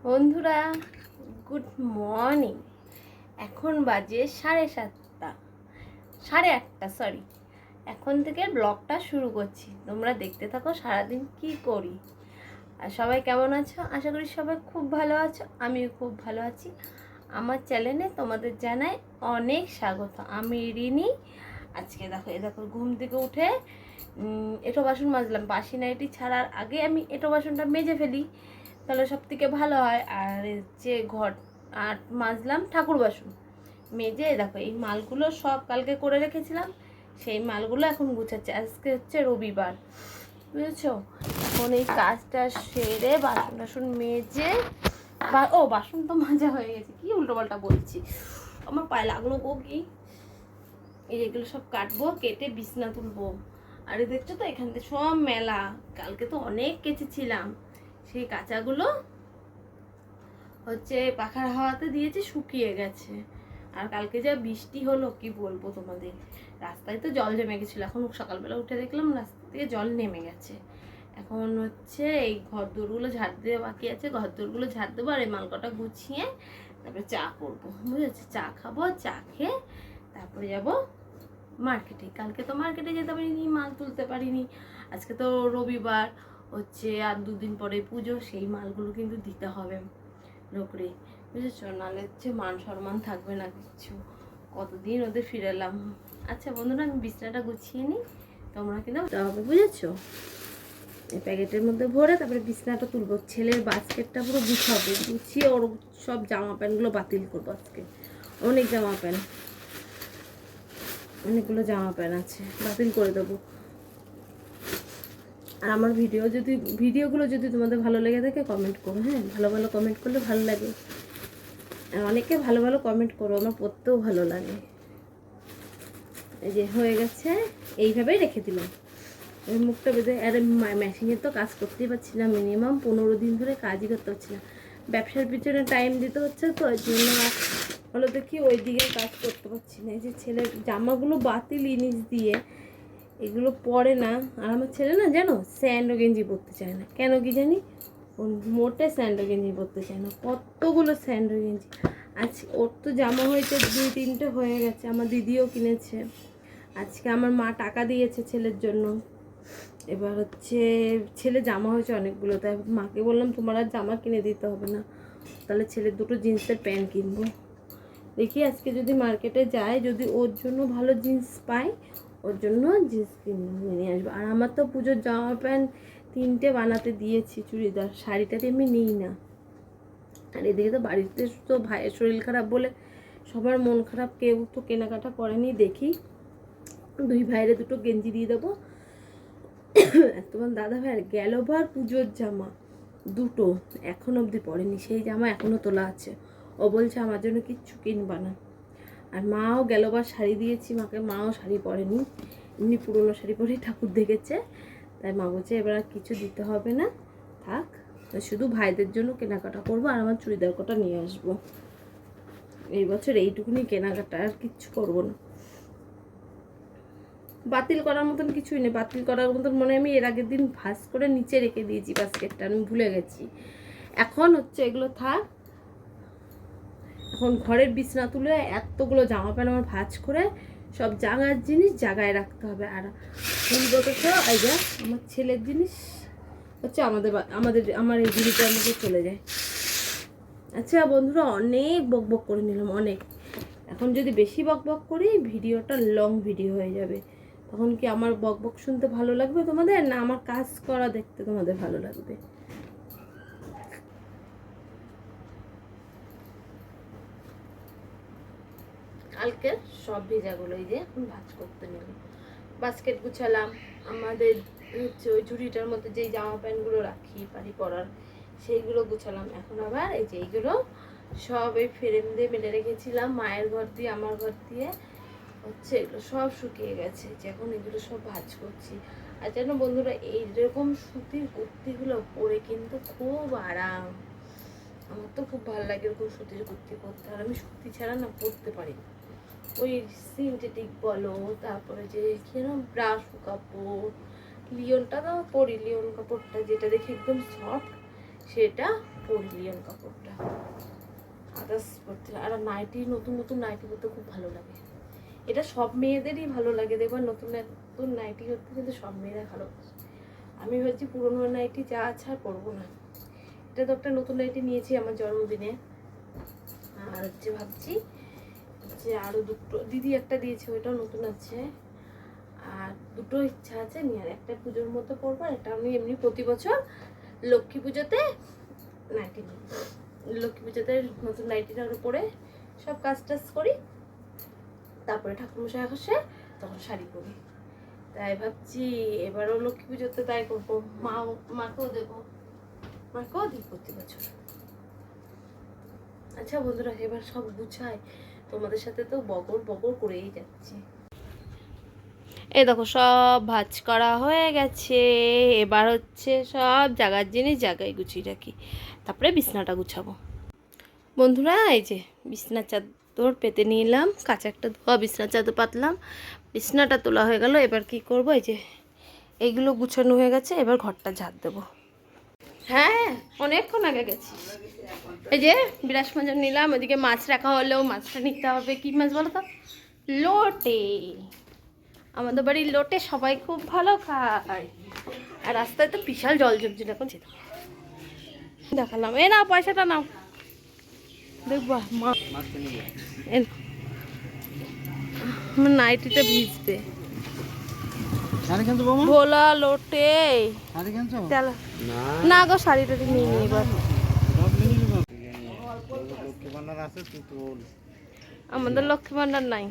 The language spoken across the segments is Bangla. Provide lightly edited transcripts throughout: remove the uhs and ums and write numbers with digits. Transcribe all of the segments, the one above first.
বন্ধুরা, গুড মর্নিং। এখন বাজে 7:30, 8:30 সরি। এখন থেকে ব্লগটা শুরু করছি, তোমরা দেখতে থাকো সারাদিন কি করি। আর সবাই কেমন আছো? আশা করি সবাই খুব ভালো আছো, আমিও খুব ভালো আছি। আমার চ্যানেলে তোমাদের জানাই অনেক স্বাগত। আমি রিনি। আজকে দেখো ঘুম থেকে উঠে এঁটো বাসন মাজলাম। বাসি নাইটি ছাড়ার আগে আমি এঁটো বাসনটা মেজে ফেলি, তাহলে সব থেকে ভালো হয়। আর যে ঘর আর মাজলাম ঠাকুর বাসন মেজে। দেখো এই মালগুলো সব কালকে করে রেখেছিলাম, সেই মালগুলো এখন গুছাচ্ছে। আজকে হচ্ছে রবিবার, বুঝেছো? এখন এই কাজটা সেরে বাসন টাসন মেজে বাসন তো মাজা হয়ে গেছে, কি উল্টোপাল্টা বলছি, আমার পায়ে লাগলো গো। কি এগুলো সব কাটবো, কেটে বিছনা তুলবো। আরে দেখছো তো এখান থেকে সব মেলা, কালকে তো অনেক কেচেছিলাম। সেই কাঁচাগুলো হচ্ছে পাখার হাওয়াতে দিয়েছি, শুকিয়ে গেছে। আর কালকে যা বৃষ্টি হলো কি বলবো তোমাদের, রাস্তায় তো জল জমে গেছিলো। এখন সকালবেলা উঠে দেখলাম রাস্তা থেকে জল নেমে গেছে। এখন হচ্ছে এই ঘর দোরগুলো ঝাড় দেওয়া বাকি আছে, ঘর দোরগুলো ঝাড় দেবো। আর এই মালকটা গুছিয়ে তারপরে চা করবো, বুঝেছি? চা খাবো, চা খেয়ে তারপরে যাবো মার্কেটে। কালকে তো মার্কেটে যেতে পারিনি, মাল তুলতে পারিনি। আজকে তো রবিবার হচ্ছে, আর দুদিন পরে পুজো, সেই মালগুলো কিন্তু দিতে হবে লোকরে, বুঝেছো? নাহলে হচ্ছে মান সম্মান থাকবে না কিচ্ছু। কতদিন ওদের ফিরালাম। আচ্ছা বন্ধুরা, আমি বিছনাটা গুছিয়ে নিই, তোমরা কিন্তু হবে, বুঝেছো? এই প্যাকেটের মধ্যে ভরে তারপরে বিছনাটা তুলবো। ছেলের বাস্কেটটা পুরো গুছাবো, গুছিয়ে ওর সব জামা প্যান্টগুলো বাতিল করবো। আজকে অনেক জামা প্যান্ট, অনেকগুলো জামা প্যান্ট আছে, বাতিল করে দেবো। আর আমার ভিডিওগুলো যদি তোমাদের ভালো লেগে থাকে কমেন্ট করো, হ্যাঁ? ভালো ভালো কমেন্ট করলে ভালো লাগে। আর অনেকে ভালো ভালো কমেন্ট করো, আমার পড়তেও ভালো লাগে। এই যে হয়ে গেছে, এইভাবেই রেখে দিলাম। মুখটা বেঁধে, আরে মেশিনের তো কাজ করতেই পারছি না, মিনিমাম 15 দিন ধরে কাজই করতে পারছি না। ব্যবসার পিছনে টাইম দিতে হচ্ছে, তো ওই জন্য হলো দেখি ওই দিকে কাজ করতে পারছি না। এই যে ছেলের জামাগুলো বাতিল ইনিস দিয়ে, এগুলো পরে না। আর আমার ছেলে না, জানো, স্যান্ডো গেঞ্জি পরতে চায় না, কেন কি জানি। ওর মোটে স্যান্ডো গেঞ্জি পরতে চায় না, কতগুলো স্যান্ডো গেঞ্জি। আজ ওর তো জামা হয়েছে 2-3টে হয়ে গেছে, আমার দিদিও কিনেছে। আজকে আমার মা টাকা দিয়েছে ছেলের জন্য। এবার হচ্ছে ছেলে জামা হয়েছে অনেকগুলো, তাই মাকে বললাম তোমার আর জামা কিনে দিতে হবে না, তাহলে ছেলের দুটো জিন্সের প্যান্ট কিনবো। দেখি আজকে যদি মার্কেটে যাই, যদি ওর জন্য ভালো জিন্স পাই, ওর জন্য জিন্স কিনে নিয়ে আসবো। আর আমার তো পুজোর জামা প্যান্ট 3টে বানাতে দিয়েছি, চুড়িদার। শাড়িটা এমনি নিই না। আর এদিকে তো বাড়িতে তো ভাইয়ের শরীর খারাপ বলে সবার মন খারাপ, কেউ তো কেনাকাটা করেনি। দেখি 2 ভাইয়ের দুটো গেঞ্জি দিয়ে দেবো। তোমার দাদা ভাইয়ের গেলবার পুজোর জামা দুটো এখন অবধি পরেনি, সেই জামা এখনও তোলা আছে। ও বলছে আমার জন্য কিচ্ছু কিনবা না। আর মাও গেলবার শাড়ি দিয়েছি মাকে, মাও শাড়ি পরেনি, এমনি পুরোনো শাড়ি পরেই ঠাকুর দেখেছে। তাই মা বলছে এবার আর কিছু দিতে হবে না, থাক, শুধু ভাইদের জন্য কেনাকাটা করবো আর আমার চুড়িদার কটা নিয়ে আসবো। এই বছর এইটুকুনি কেনাকাটা, আর কিচ্ছু করবো না। বাতিল করার মতন কিছুই নেই, বাতিল করার মতন মনে আমি এর আগের দিন ভাঁজ করে নিচে রেখে দিয়েছি বাস্কেটটা, আমি ভুলে গেছি। এখন হচ্ছে এগুলো থাক। এখন ঘরের বিছনা তুলে এতগুলো জামা প্যান্ট আমার ভাঁজ করে সব জাগার জিনিস জায়গায় রাখতে হবে। আর তুলবো তো এই যে আমার ছেলের জিনিস হচ্ছে আমার এই ঝুড়িটার মধ্যে চলে যায়। আচ্ছা বন্ধুরা, অনেক বক বক করে নিলাম, অনেক। এখন যদি বেশি বক বক করি ভিডিওটা লং ভিডিও হয়ে যাবে। তখন কি আমার বক বক শুনতে ভালো লাগবে তোমাদের, না আমার কাজ করা দেখতে তোমাদের ভালো লাগবে? কালকে সব ভেজাগুলো এই যে এখন ভাঁজ করতে নিলাম। বাস্কেট গুছালাম, আমাদের হচ্ছে ওই ঝুড়িটার মধ্যে যেই জামা প্যান্টগুলো রাখি বাড়ি পরার, সেইগুলো গুছালাম। এখন আবার এই যে এইগুলো সব এই ফ্রেম দিয়ে মেলে রেখেছিলাম, মায়ের ঘর দিয়ে আমার ঘর দিয়ে হচ্ছে, এগুলো সব শুকিয়ে গেছে। যে এখন এগুলো সব ভাঁজ করছি। আর যেন বন্ধুরা, এইরকম সুতির কুর্তিগুলো পরে কিন্তু খুব আরাম। আমার তো খুব ভালো লাগে এরকম সুতির কুর্তি পরতে। আর আমি সুতি ছাড়া না পরতে পারি না। ওই সিনথেটিক বলো, তারপরে যে কিরকম ব্রাশ কাপড়, লিওনটা তো পরি, লিওন কাপড়টা যেটা দেখে একদম সফট, সেটা পরি লিওন কাপড়টা, আদার্স পরতে। আর নাইটি, নতুন নতুন নাইটি পরতে খুব ভালো লাগে। এটা সব মেয়েদেরই ভালো লাগে, দেখবার নতুন নতুন নাইটি করতে কিন্তু সব মেয়েরা ভালোবাসে। আমি ভাবছি পুরোনো নাইটি যা আছে আর পরবো না। এটা তো একটা নতুন নাইটি নিয়েছি আমার জন্মদিনে। আর হচ্ছে ভাবছি যে আরও দুটো দিদি একটা দিয়েছে, ওইটাও নতুন আছে। আর দুটো ইচ্ছা আছে নিয়ে, আর একটা পুজোর মধ্যে পরবো, আর একটা আমি এমনি প্রতি বছর লক্ষ্মী পুজোতে নাইটি নিই। লক্ষ্মী পুজোতে নতুন নাইটিটা পরে সব কাজ টাজ করি, তারপরে ঠাকুরমশাই আসে তখন শাড়ি পরি। তাই ভাবছি এবারও লক্ষ্মী পুজোতে তাই করবো, মাকেও দেবো, মাকেও দিই প্রতি বছর। আচ্ছা বন্ধুরা, এবার সব গুছাই, তোমাদের সাথে তো বগর বগর করেই যাচ্ছি। এই দেখো সব ভাঁজ করা হয়ে গেছে, এবার হচ্ছে সব জায়গার জিনিস জায়গায় গুছিয়ে রাখি, তারপরে বিছনাটা গুছাবো। বন্ধুরা এই যে বিছনার চাদর পেতে নিলাম, কাঁচা একটা ধোয়া বিছনার চাদর পাতলাম, বিছনাটা তোলা হয়ে গেল। এবার কি করব, এই যে এইগুলো গুছানো হয়ে গেছে, এবার ঘরটা ঝাড় দেবো। হ্যাঁ অনেকক্ষণ আগে গেছি। এই যে বিরাস মাছ নিলাম, ওইদিকে মাছ রাখা হলেও মাছটা নিতে হবে। কি মাছ বলো তো? লোটে। আমাদের বাড়ির লোটে সবাই খুব ভালো খায়। আর রাস্তায় তো বিশাল জল জমছিল, এখন যেতে দেখালাম। এ না পয়সাটা নাও, দেখবা মা নাইটিটা ভিজবে। ভোলা লোটে না গো, শাড়ি টাড়ি নিয়ে নি এবার। আমাদের লক্ষ্মী ভান্ডার নাই,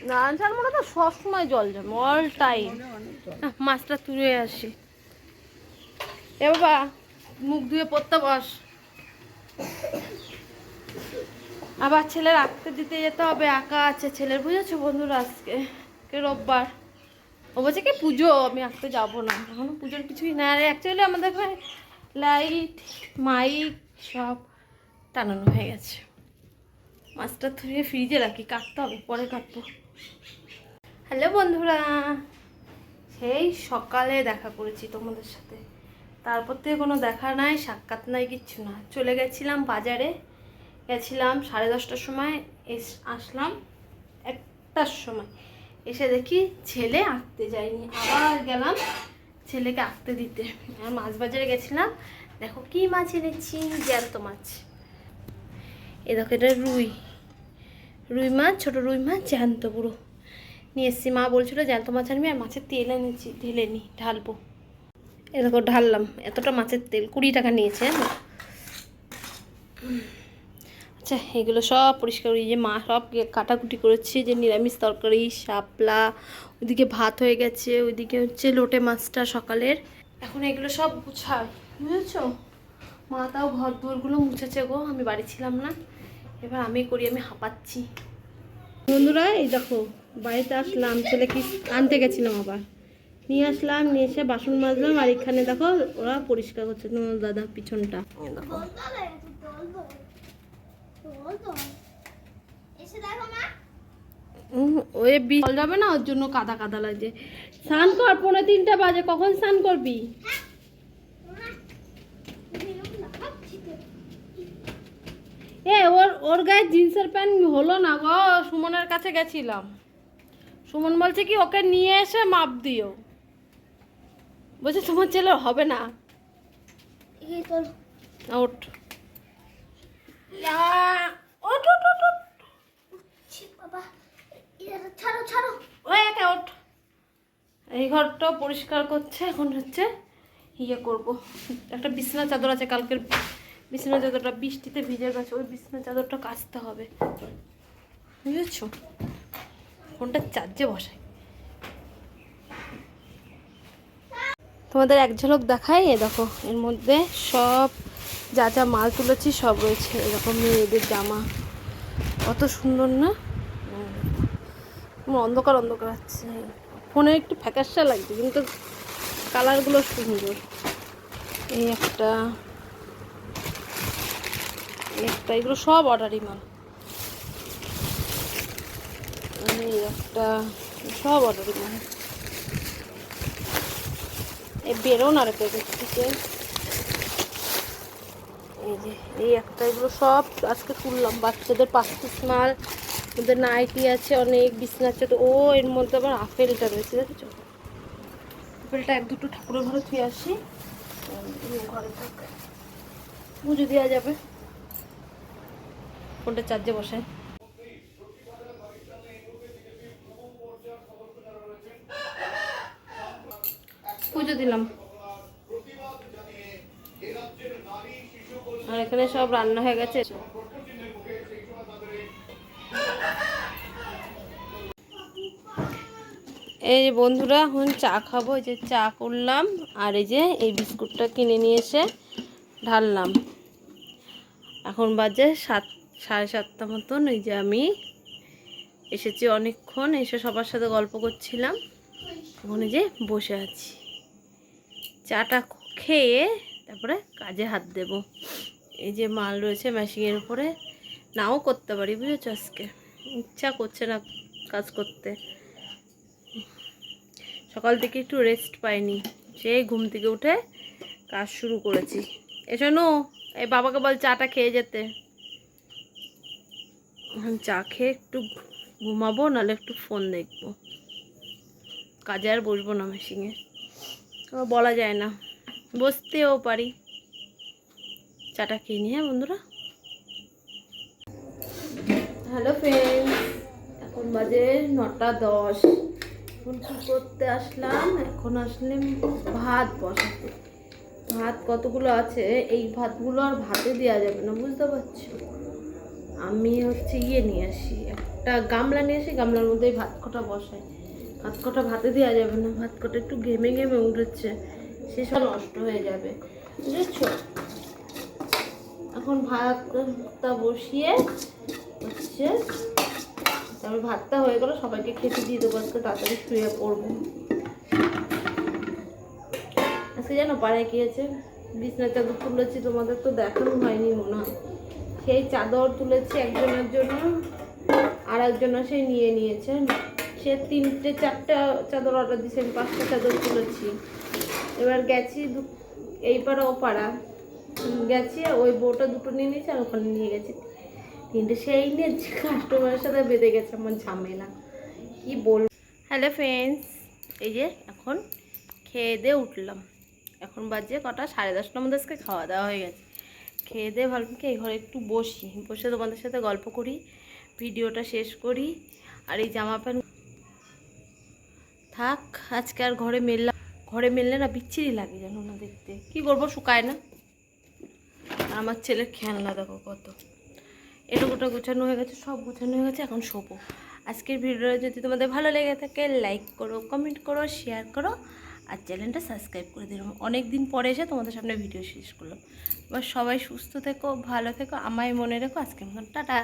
নারায়ণ মনে তো সবসময় জল জমে, অল টাইম। মাছটা তুলে আসি। এ বাবা মুখ ধুয়ে পড়তে বস, আবার ছেলের আঁকতে দিতে যেতে হবে, আঁকা আছে ছেলের, বুঝেছো বন্ধুরা? আজকে রোববার, ও বলছে কি পুজো, আমি আঁকতে যাবো না, এখনো পুজোর কিছুই না। আর অ্যাকচুয়ালি আমাদের ঘরে লাইট মাইক সব টানানো হয়ে গেছে। মাছটা ধুয়ে ফ্রিজে রাখি, কাটতে হবে, পরে কাটবো। হ্যালো বন্ধুরা, সেই সকালে দেখা করেছি তোমাদের সাথে, তারপর থেকে কোনো দেখা নাই, সাক্ষাৎ নাই, কিচ্ছু না। চলে গেছিলাম বাজারে, গেছিলাম 10:30টার সময়, আসলাম 1টার সময়। এসে দেখি ছেলে আঁকতে যায়নি, আবার গেলাম ছেলেকে আঁকতে দিতে। আর মাছ বাজারে গেছিলাম, দেখো কি মাছ এনেছি, জ্যান্ত মাছ। এ দেখো এটা রুই মাছ, ছোটো রুই মাছ জ্যান্ত পুরো নিয়ে এসেছি। মা বলছিল জ্যান্ত মাছ আনবি, আর মাছের তেল এনেছি, ঢেলে নি ঢালবো। এ দেখো ঢাললাম, এতটা মাছের তেল 20 টাকা নিয়েছে। আচ্ছা এগুলো সব পরিষ্কার করি, যে মা সব কাটাকুটি করেছি, যে নিরামিষ তরকারি শাপলা, ওইদিকে ভাত হয়ে গেছে, ওইদিকে হচ্ছে লোটে মাছটা সকালের। এখন এগুলো সব গুছাই, বুঝেছো? মা তাও ঘর দুয়ারগুলো মুছেছে গো, আমি বাড়ি ছিলাম না, এবার আমি করি, আমি হাঁপাচ্ছি। বন্ধুরা এই দেখো বাড়িতে আসলাম, ছেলেকে আনতে গেছিলাম, আবার নিয়ে আসলাম, নিয়ে এসে বাসন মাজলাম। আর এখানে দেখো ওরা পরিষ্কার করছে, তোমার দাদা পিছনটা দেখো। ওই জল যাবে না, ওর জন্য কাদা কাদা লাগছে। স্নান কর, 2:45 বাজে, কখন স্নান করবি? এ ওর গায়ে জিন্সের প্যান্ট হলো না গো, সুমনের কাছে গেছিলাম, সুমন বলছে কি ওকে নিয়ে এসে মাপ দিও, বলছে তোমার ছেলে হবে না। ওঠ এই ঘরটা পরিষ্কার করছে, এখন হচ্ছে ইয়ে করবো। একটা বিছানা চাদর আছে, কালকের বিছানা চাদরটা বৃষ্টিতে ভিজে গেছে, ওই বিছানা চাদরটা কাচতে হবে, বুঝেছো? ফোনটা চার্জে বসাই, তোমাদের এক ঝলক দেখাই। এ দেখো এর মধ্যে সব যা যা মাল তুলেছি সব রয়েছে। এরকম মেয়েদের জামা, কত সুন্দর না? অন্ধকার অন্ধকার আছে, ফোনে একটু ফ্যাকাশা লাগছে, কিন্তু কালারগুলো সুন্দর। এই একটা এগুলো সব অর্ডারি মাল। এই একটা সব অর্ডারি মাল। এই বেরো না রেখে দিচ্ছে। এই যে এই একটা, এগুলো সব আজকে তুললাম। বাচ্চাদের 5 পিস মাল, ওদের নাইটি আছে অনেক, বিছনার চট। ও এর মধ্যে আবার আপেলটা রয়েছে, দেখেছো? আপেলটা 1-2 ঠাকুরের ঘরে থুয়ে আসি, ঘরে থাকে, পুজো দেওয়া যাবে। ফোনটা চার্জে বসে পুজো দিলাম। আর এখানে সব রান্না হয়ে গেছে। এই যে বন্ধুরা, এখন চা খাবো। এই যে চা করলাম, আর এই যে এই বিস্কুটটা কিনে নিয়ে এসে ঢাললাম। এখন বাজে 7, 7:30 মতন। এই যে আমি এসেছি অনেকক্ষণ, এসে সবার সাথে গল্প করছিলাম। এখন এই যে বসে আছি, চাটা খেয়ে তারপরে কাজে হাত দেব। এই যে মাল রয়েছে মেশিনের উপরে, নাও করতে পারি, বুঝেছো? আজকে ইচ্ছা করছে না কাজ করতে। সকাল থেকে একটু রেস্ট পাইনি, সেই ঘুম থেকে উঠে কাজ শুরু করেছি। এসো নু, এই বাবাকে বল চাটা খেয়ে যেতে। এখন চা খেয়ে একটু ঘুমাবো, নাহলে একটু ফোন দেখবো। কাজে আর বসবো না মেশিনে, বলা যায় না, বসতেও পারি। চাটা খেয়ে নি। হ্যাঁ বন্ধুরা, হ্যালো ফ্রেন্ড, এখন বাজে 9:10। এখন কী করতে আসলাম? এখন আসলাম ভাত বসাতে। ভাত কতগুলো আছে, এই ভাতগুলো আর ভাতে দেওয়া যাবে না, বুঝতে পারছো? আমি হচ্ছে নিয়ে আসি, একটা গামলা নিয়ে আসি, গামলার মধ্যে ভাত কটা বসাই। ভাত কটা ভাতে দেওয়া যাবে না, ভাত কটা একটু ঘেমে ঘেমে উঠেছে, সেসব নষ্ট হয়ে যাবে, বুঝেছো? এখন ভাতটা বসিয়ে হচ্ছে, তারপর ভাতটা হয়ে গেল, সবাইকে খেতে দিয়ে দেবো। আজকে তাড়াতাড়ি শুয়ে পড়বো। আজকে জানো পাড়ায় কি আছে? বিছনার চাদর তুলেছি, তোমাদের তো দেখানো হয়নি মনে হয়। সেই চাদর তুলেছি একজনের জন্য, আর একজনা সেই নিয়ে নিয়েছে। সে 3-4টা চাদর অর্ডার দিয়েছে, আমি 5টা চাদর তুলেছি। এবার গেছি এই পাড়া ও পাড়া গেছি, ওই বউটা 2টো নিয়ে নিয়েছে, আর ওখানে নিয়ে গেছি 3টে। সেই নিয়ে কাস্টমারের সাথে বেঁধে গেছে আমার ঝামেলা, কি বলবো। হ্যালো ফ্রেন্ডস, এই যে এখন খেয়ে দিয়ে উঠলাম। এখন বাজে কটা, 10:30টার মধ্যে আজকে খাওয়া দাওয়া হয়ে গেছে। খেয়ে দিয়ে ভাবলাম কি এই ঘরে একটু বসে তোমাদের সাথে গল্প করি, ভিডিওটা শেষ করি। আর এই জামা প্যান্ট থাক, আজকে আর ঘরে মেললে না বিচ্ছিরি লাগে, জানো না দেখতে। কি করবো, শুকায় না। আর আমার ছেলের খেলনা দেখো কত, এটুকুটা গোছানো হয়ে গেছে, সব গোছানো হয়ে গেছে। এখন শোবো। আজকের ভিডিওটা যদি তোমাদের ভালো লেগে থাকে, লাইক করো, কমেন্ট করো, শেয়ার করো, আর চ্যানেলটা সাবস্ক্রাইব করে দিলাম। অনেক দিন পরে এসে তোমাদের সামনে ভিডিও শেষ করলাম। এবার সবাই সুস্থ থেকো, ভালো থেকো, আমায় মনে রেখো। আজকের মতন টাটা।